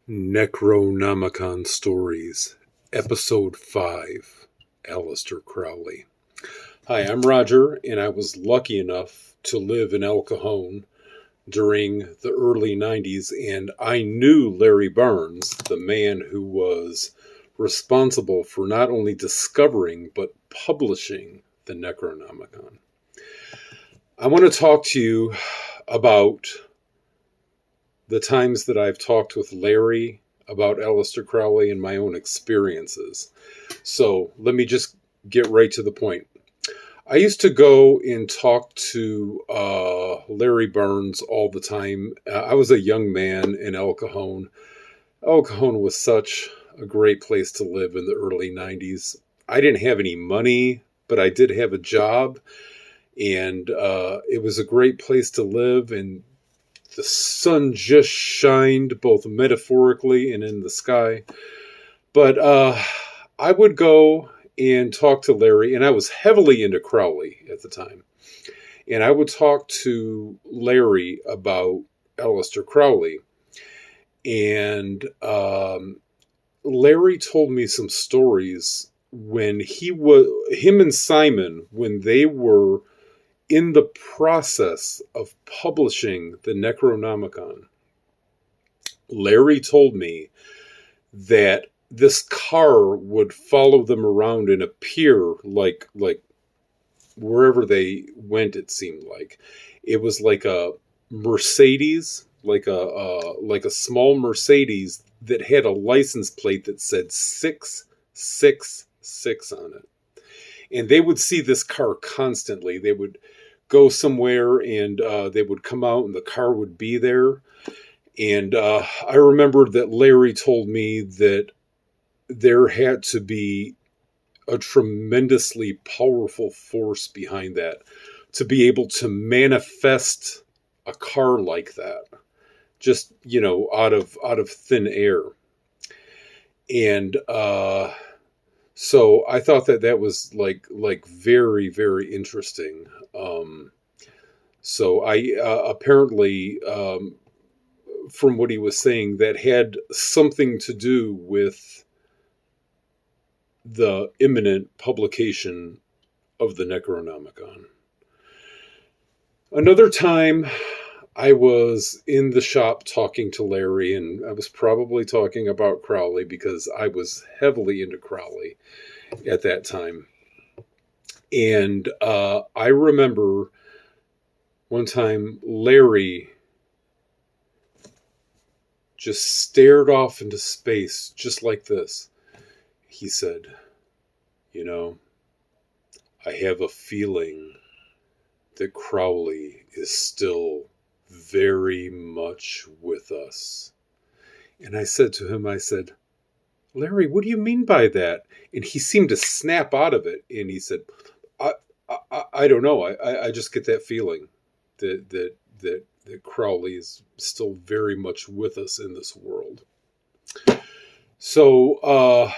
Necronomicon Stories, Episode 5, Aleister Crowley. Hi, I'm Roger, and I was lucky enough to live in El Cajon during the early 90s, and I knew Larry Barnes, the man who was responsible for not only discovering but publishing the Necronomicon. I want to talk to you about the times that I've talked with Larry about Aleister Crowley and my own experiences. So let me just get right to the point. I used to go and talk to Larry Barnes all the time. I was a young man in El Cajon. El Cajon was such a great place to live in the early 90s. I didn't have any money, but I did have a job. And it was a great place to live, and the sun just shined both metaphorically and in the sky. But I would go and talk to Larry, and I was heavily into Crowley at the time. And I would talk to Larry about Aleister Crowley. And Larry told me some stories when him and Simon, when they were in the process of publishing the Necronomicon. Larry told me that this car would follow them around and appear like wherever they went. It seemed like it was like a Mercedes, like a small Mercedes that had a license plate that said 666 on it. And they would see this car constantly. They would go somewhere and they would come out and the car would be there. And I remember that Larry told me that there had to be a tremendously powerful force behind that to be able to manifest a car like that, just, out of thin air. And so I thought that was like very, very interesting. So I apparently, from what he was saying, that had something to do with the imminent publication of the Necronomicon. Another time, I was in the shop talking to Larry, and I was probably talking about Crowley because I was heavily into Crowley at that time. And I remember one time Larry just stared off into space just like this. He said, I have a feeling that Crowley is still very much with us. And I said to him, Larry, what do you mean by that? And he seemed to snap out of it. And he said, I don't know. I just get that feeling that Crowley is still very much with us in this world. So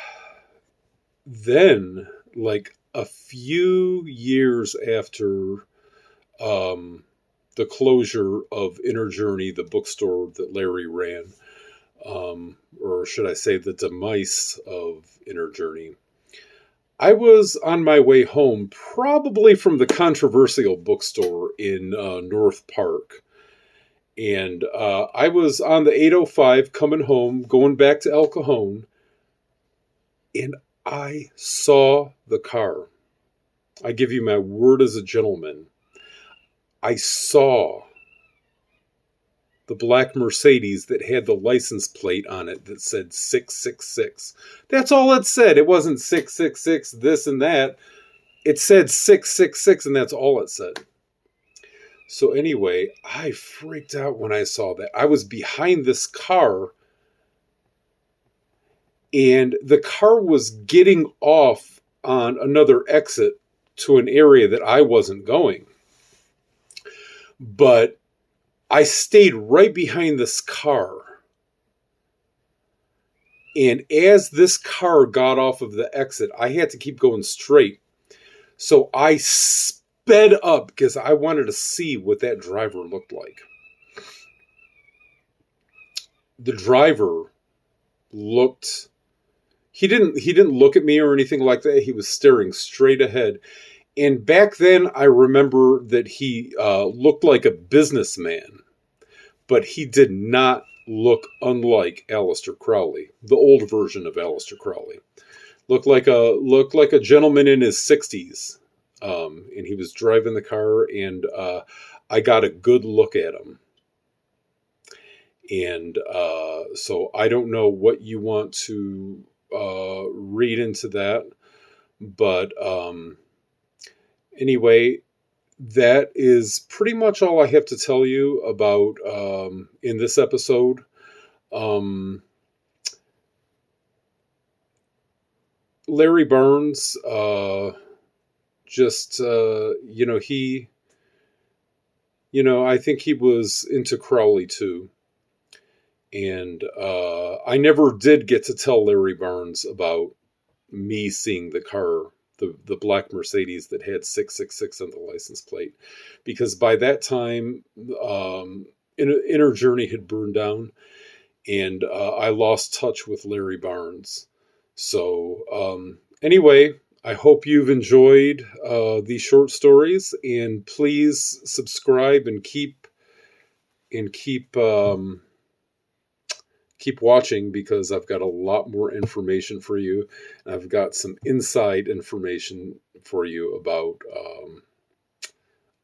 then, like a few years after the closure of Inner Journey, the bookstore that Larry ran, or should I say the demise of Inner Journey, I was on my way home, probably from the controversial bookstore in North Park. And I was on the 805 coming home, going back to El Cajon, and I saw the car. I give you my word as a gentleman. I saw the black Mercedes that had the license plate on it that said 666. That's all it said. It wasn't 666, this and that. It said 666, and that's all it said. So anyway, I freaked out when I saw that. I was behind this car, and the car was getting off on another exit to an area that I wasn't going. But I stayed right behind this car. And as this car got off of the exit, I had to keep going straight. So I sped up because I wanted to see what that driver looked like. The driver looked. He didn't look at me or anything like that. He was staring straight ahead. And back then, I remember that he looked like a businessman, but he did not look unlike Aleister Crowley, the old version of Aleister Crowley. Looked like a gentleman in his 60s, and he was driving the car, and I got a good look at him. And so I don't know what you want to read into that, but anyway, that is pretty much all I have to tell you about in this episode. Larry Barnes, I think he was into Crowley too. And I never did get to tell Larry Barnes about me seeing the car, the black Mercedes that had 666 on the license plate, because by that time, Inner Journey had burned down, and I lost touch with Larry Barnes. So anyway, I hope you've enjoyed these short stories, and please subscribe and keep watching, because I've got a lot more information for you. I've got some inside information for you about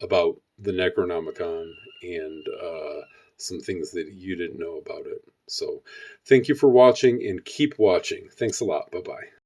the Necronomicon, and some things that you didn't know about it. So thank you for watching, and keep watching. Thanks a lot. Bye-bye.